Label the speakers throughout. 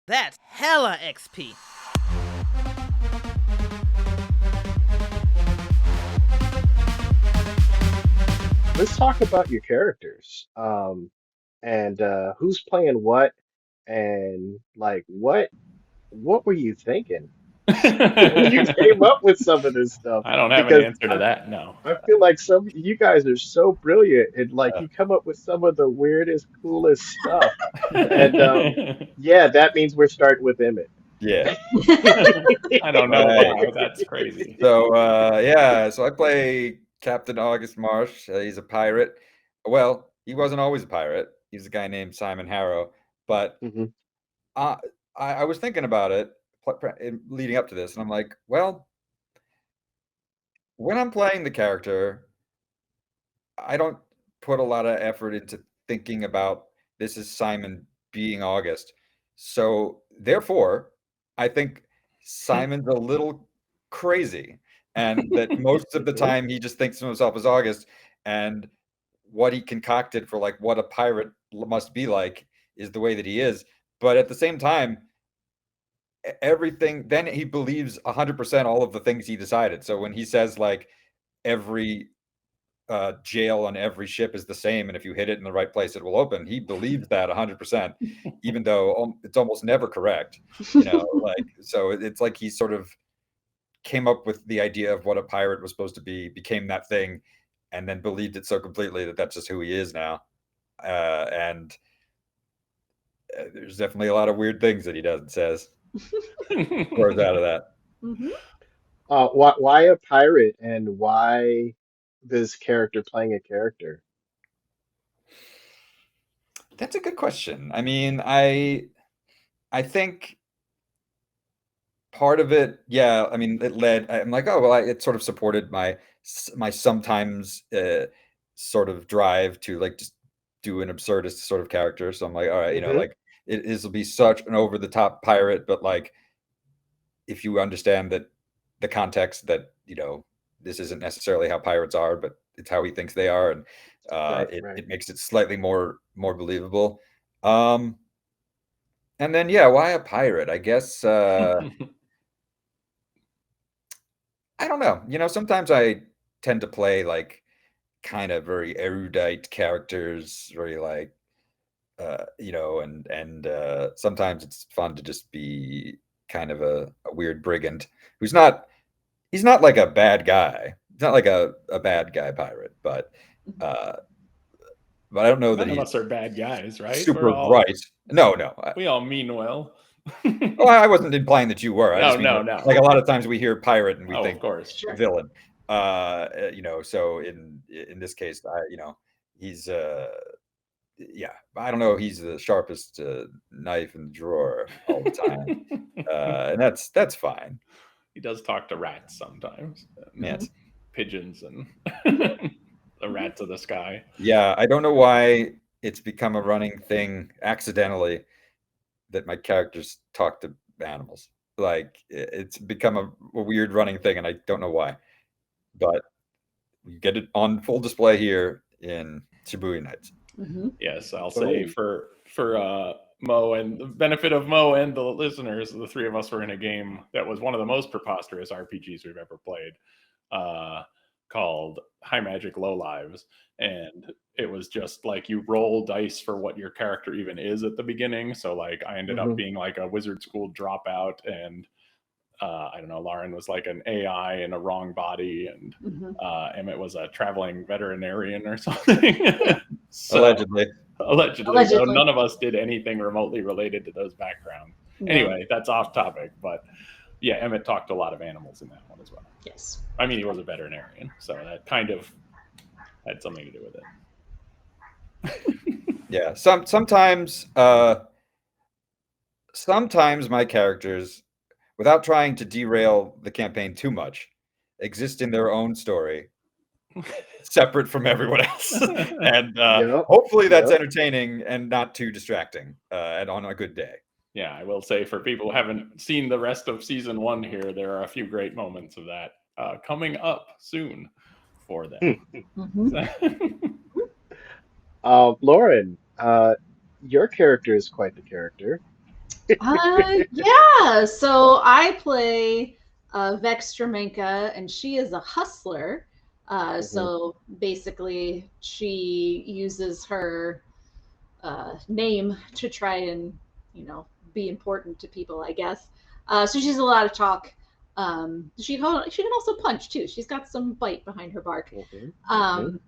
Speaker 1: That's hella XP.
Speaker 2: Let's talk about your characters. And who's playing what, and like what were you thinking when you came up with some of this stuff?
Speaker 3: I don't have an
Speaker 2: Because
Speaker 3: answer to that. No.
Speaker 2: I feel like some you guys are so brilliant, and like you come up with some of the weirdest, coolest stuff. And yeah, that means we're starting with Emmett.
Speaker 4: Yeah.
Speaker 3: I don't know
Speaker 4: Right.
Speaker 3: why. That's crazy.
Speaker 4: So so I play Captain August Marsh. He's a pirate. Well, he wasn't always a pirate. He's a guy named Simon Harrow. But
Speaker 2: Hmm.
Speaker 4: uh, I was thinking about it leading up to this, and I'm like, well, when I'm playing the character, I don't put a lot of effort into thinking about this is Simon being August. So therefore, I think Simon's a little crazy, and that most of the
Speaker 2: Hmm.
Speaker 4: time he just thinks of himself as August, and what he concocted for like what a pirate must be like is the way that he is. But at the same time, everything then he believes 100% all of the things he decided. So when he says like every jail on every ship is the same, and if you hit it in the right place, it will open. He believes that 100%, even though it's almost never correct. Like so, it's like he sort of came up with the idea of what a pirate was supposed to be, became that thing, and then believed it so completely that that's just who he is now. And there's definitely a lot of weird things that he does and says. Grows out of that.
Speaker 5: Hmm.
Speaker 2: Why a pirate, and why this character playing a character?
Speaker 4: That's a good question. I mean, I think part of it, yeah. I mean, it led. I'm like, oh well, it sort of supported my sometimes sort of drive to like just do an absurdist sort of character. So I'm like, all right,
Speaker 2: Hmm.
Speaker 4: like this will be such an over the top pirate, but like if you understand that the context that this isn't necessarily how pirates are, but it's how he thinks they are, and
Speaker 2: Right,
Speaker 4: it
Speaker 2: right.
Speaker 4: it makes it slightly more believable. Um, and then yeah, why a pirate? I guess. I don't know. Sometimes I tend to play like kind of very erudite characters, very like and sometimes it's fun to just be kind of a weird brigand who's not he's not like a bad guy. He's not like a bad guy pirate, uh but I don't know that
Speaker 3: None of
Speaker 4: he's
Speaker 3: us are bad guys, right?
Speaker 4: super bright. No, no.
Speaker 3: We all mean well.
Speaker 4: Oh, I wasn't implying that you were. I
Speaker 3: No,
Speaker 4: just mean
Speaker 3: no,
Speaker 4: that,
Speaker 3: no.
Speaker 4: like a lot of times we hear pirate and we
Speaker 3: Oh, of
Speaker 4: think
Speaker 3: course.
Speaker 5: Sure.
Speaker 4: villain. So in this case, he's yeah. I don't know. He's the sharpest knife in the drawer all the time, and that's fine.
Speaker 3: He does talk to rats sometimes, and
Speaker 4: Yeah,
Speaker 5: Hmm.
Speaker 3: pigeons, and the
Speaker 5: Hmm.
Speaker 3: rats of the sky.
Speaker 4: yeah. I don't know why it's become a running thing accidentally that my characters talk to animals. Like it's become a weird running thing, and I don't know why. But you get it on full display here in Shibuyan Knights.
Speaker 5: Hmm.
Speaker 3: Yes, I'll say
Speaker 2: Oh.
Speaker 3: for Mo and the benefit of Mo and the listeners, the three of us were in a game that was one of the most preposterous RPGs we've ever played, uh, called High Magic Low Lives, and it was just like you roll dice for what your character even is at the beginning. So like I ended up
Speaker 2: Hmm.
Speaker 3: being like a wizard school dropout, and I don't know, Lauren was like an AI in a wrong body, and
Speaker 5: Hmm.
Speaker 3: Emmett was a traveling veterinarian or something. So
Speaker 4: Allegedly.
Speaker 3: allegedly, so
Speaker 5: Allegedly.
Speaker 3: none of us did anything remotely related to those backgrounds.
Speaker 5: No.
Speaker 3: Anyway, that's off topic, but yeah, Emmett talked to a lot of animals in that one as well.
Speaker 5: Yes.
Speaker 3: I mean, he was a veterinarian, so that kind of had something to do with it.
Speaker 4: Yeah. Sometimes my characters, without trying to derail the campaign too much, exist in their own story, separate from everyone else. And
Speaker 2: Yep.
Speaker 4: hopefully that's
Speaker 2: Yep.
Speaker 4: entertaining and not too distracting, and on a good day.
Speaker 3: Yeah, I will say for people who haven't seen the rest of season one here, there are a few great moments of that coming up soon for them.
Speaker 5: Hmm.
Speaker 2: Lauren, your character is quite the character.
Speaker 5: Yeah. So I play Vex Stramenka, and she is a hustler.
Speaker 2: Mhm.
Speaker 5: So basically, she uses her name to try and, you know, be important to people, I guess. So she's a lot of talk. She can also punch too. She's got some bite behind her bark.
Speaker 2: Mhm. Mhm.
Speaker 5: Um,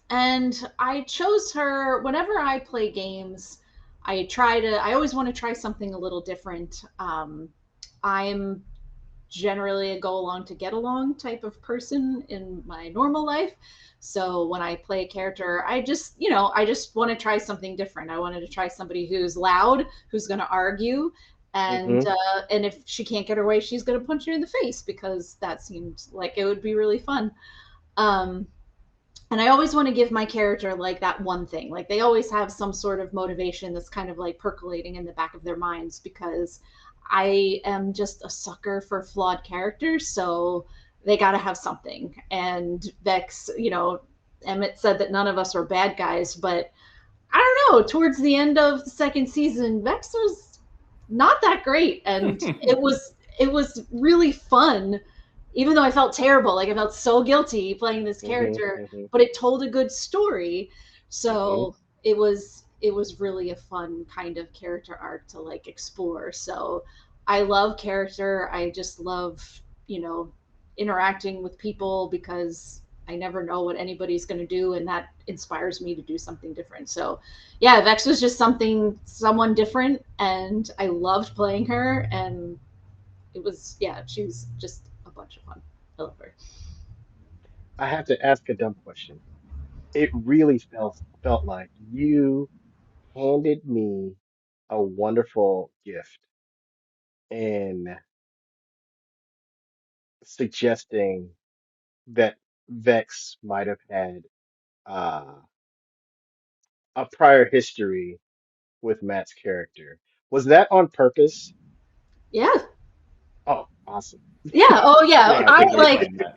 Speaker 5: and I chose her whenever I play games. I always want to try something a little different. I'm generally a go along to get along type of person in my normal life. So when I play a character, I just want to try something different. I wanted to try somebody who's loud, who's going to argue,
Speaker 2: Mhm.
Speaker 5: and if she can't get her way, she's going to punch her in the face because that seems like it would be really fun. Um, and I always want to give my character like that one thing. Like they always have some sort of motivation that's kind of like percolating in the back of their minds because I am just a sucker for flawed characters, so they got to have something. And Vex, Emmett said that none of us are bad guys, but I don't know. Towards the end of the second season, Vex was not that great, and it was really fun. Even though I felt terrible, like I felt so guilty playing this
Speaker 2: Mhm.
Speaker 5: character,
Speaker 2: Mhm.
Speaker 5: but it told a good story.
Speaker 2: Mhm.
Speaker 5: So it was really a fun kind of character arc to like explore. So I love character. I just love, you know, interacting with people because I never know what anybody's going to do, and that inspires me to do something different. So, yeah, Vex was just someone different, and I loved playing her, and she was just a bunch of fun. I love her.
Speaker 2: I have to ask a dumb question. It really felt like you handed me a wonderful gift in suggesting that Vex might have had uh, a prior history with Matt's character. Was that on purpose?
Speaker 5: Yeah,
Speaker 2: Oh, awesome.
Speaker 5: yeah, oh yeah.
Speaker 3: Yeah, I
Speaker 5: I
Speaker 3: think we
Speaker 5: like
Speaker 3: planned that.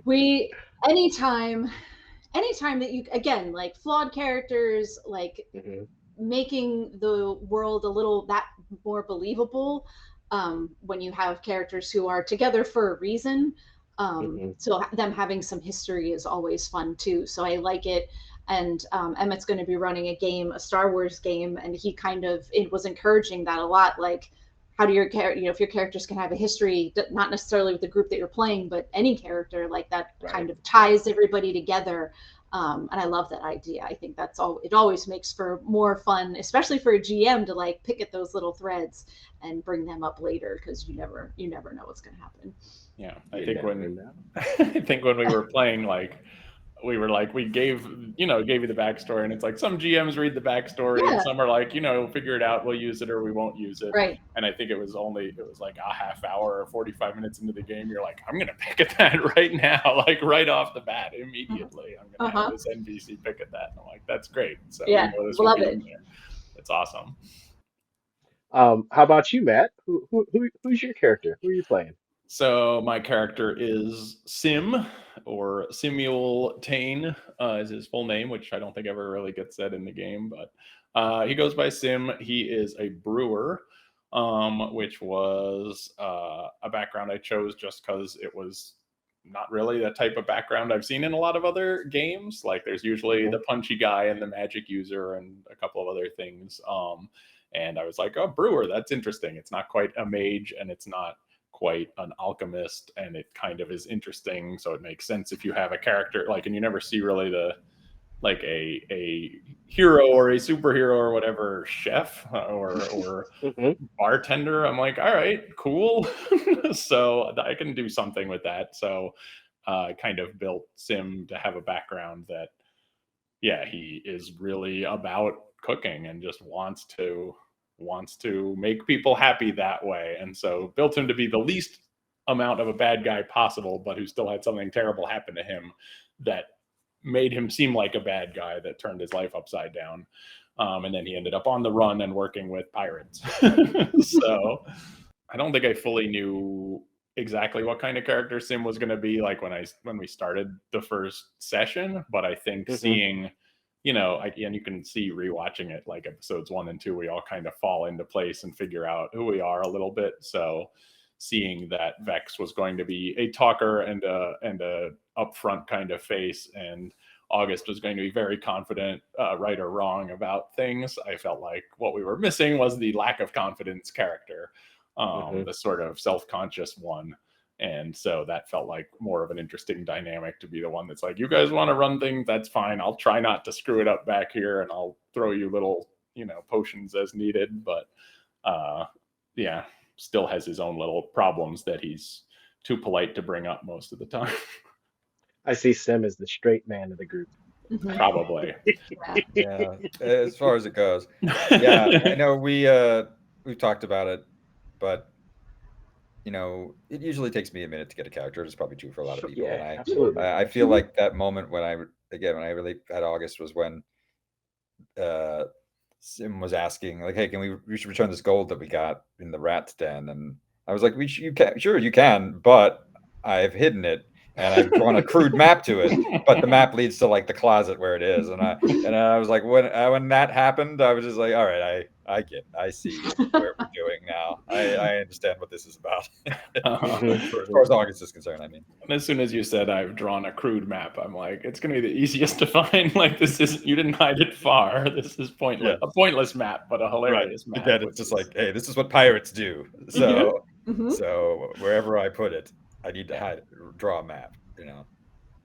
Speaker 5: we anytime, anytime that you again like flawed characters, like
Speaker 2: Hmm.
Speaker 5: making the world a little that more believable when you have characters who are together for a reason.
Speaker 2: Hmm.
Speaker 5: So them having some history is always fun too. So I like it. And Emmett's going to be running a game, a Star Wars game, and he kind of it was encouraging that a lot. Like, how do if your characters can have a history, not necessarily with the group that you're playing, but any character like that
Speaker 2: Right,
Speaker 5: kind of
Speaker 2: right.
Speaker 5: ties everybody together. And I love that idea. I think that's all. It always makes for more fun, especially for a GM to like pick at those little threads and bring them up later because you never know what's going to happen.
Speaker 3: Yeah, I
Speaker 2: You
Speaker 3: think
Speaker 2: never
Speaker 3: when
Speaker 2: know.
Speaker 3: I think when we were playing, like we were like we gave you the backstory, and it's like some GMs read the backstory, and
Speaker 5: Yeah,
Speaker 3: some are like, figure it out, we'll use it or we won't use it.
Speaker 5: right.
Speaker 3: And I think it was like a half hour or 45 minutes into the game, you're like, I'm gonna pick at that right now, like right off the bat,
Speaker 5: Uh
Speaker 3: immediately. I'm gonna have
Speaker 5: huh.
Speaker 3: this NPC pick at that. And I'm like, that's great. So we
Speaker 5: Yeah,
Speaker 3: know this will
Speaker 5: love
Speaker 3: be
Speaker 5: it.
Speaker 3: in there. It's awesome.
Speaker 2: How about you, Matt? Who's your character? Who are you playing?
Speaker 3: So my character is Sim, or Simultane, is his full name, which I don't think ever really gets said in the game, but he goes by Sim. He is a brewer, which was a background I chose just because it was not really the type of background I've seen in a lot of other games. Like there's usually
Speaker 2: Hmm.
Speaker 3: the punchy guy and the magic user and a couple of other things. And I was like, oh, brewer, that's interesting. It's not quite a mage, and it's not quite an alchemist, and it kind of is interesting, so it makes sense if you have a character like, and you never see really the like a hero or a superhero or whatever chef or
Speaker 2: Hmm.
Speaker 3: bartender. I'm like, all right, cool. So I can do something with that. So I kind of built Sim to have a background that, yeah, he is really about cooking and just wants to make people happy that way. And so built him to be the least amount of a bad guy possible, but who still had something terrible happen to him that made him seem like a bad guy that turned his life upside down. And then he ended up on the run and working with pirates. So I don't think I fully knew exactly what kind of character Sim was going to be like when we started the first session, but I think
Speaker 2: Hmm.
Speaker 3: seeing you know, and you can see rewatching it, like episodes 1 and 2, we all kind of fall into place and figure out who we are a little bit. So seeing that Vex was going to be a talker and a upfront kind of face, and August was going to be very confident, right or wrong about things, I felt like what we were missing was the lack of confidence character, the sort of self-conscious one. And so that felt like more of an interesting dynamic to be the one that's like, you guys want to run things, that's fine. I'll try not to screw it up back here, and I'll throw you little, you know, potions as needed. But yeah, still has his own little problems that he's too polite to bring up most of the time.
Speaker 2: I see Sim as the straight man of the group.
Speaker 3: Probably.
Speaker 4: Yeah, as far as it goes. Yeah, I know we've talked about it, but you know, it usually takes me a minute to get a character. It's probably true for a lot of people.
Speaker 2: Yeah,
Speaker 4: And
Speaker 2: absolutely.
Speaker 4: I feel like that moment when I really had August was when Sim was asking, like, hey, we should return this gold that we got in the rat's den. And I was like, you can, sure you can, but I've hidden it and I've drawn a crude map to it, but the map leads to like the closet where it is. And I was like, when that happened, I was just like, all right, I see what we're doing now. I understand what this is about. As far as August is concerned, I mean.
Speaker 3: And as soon as you said I've drawn a crude map, I'm like, it's gonna be the easiest to find. Like, this isn't, you didn't hide it far. This is pointless.
Speaker 4: Yeah.
Speaker 3: A pointless map, but a hilarious map.
Speaker 4: Then it's just like, hey, this is what pirates do. So so wherever I put it, I need to draw a map, you know.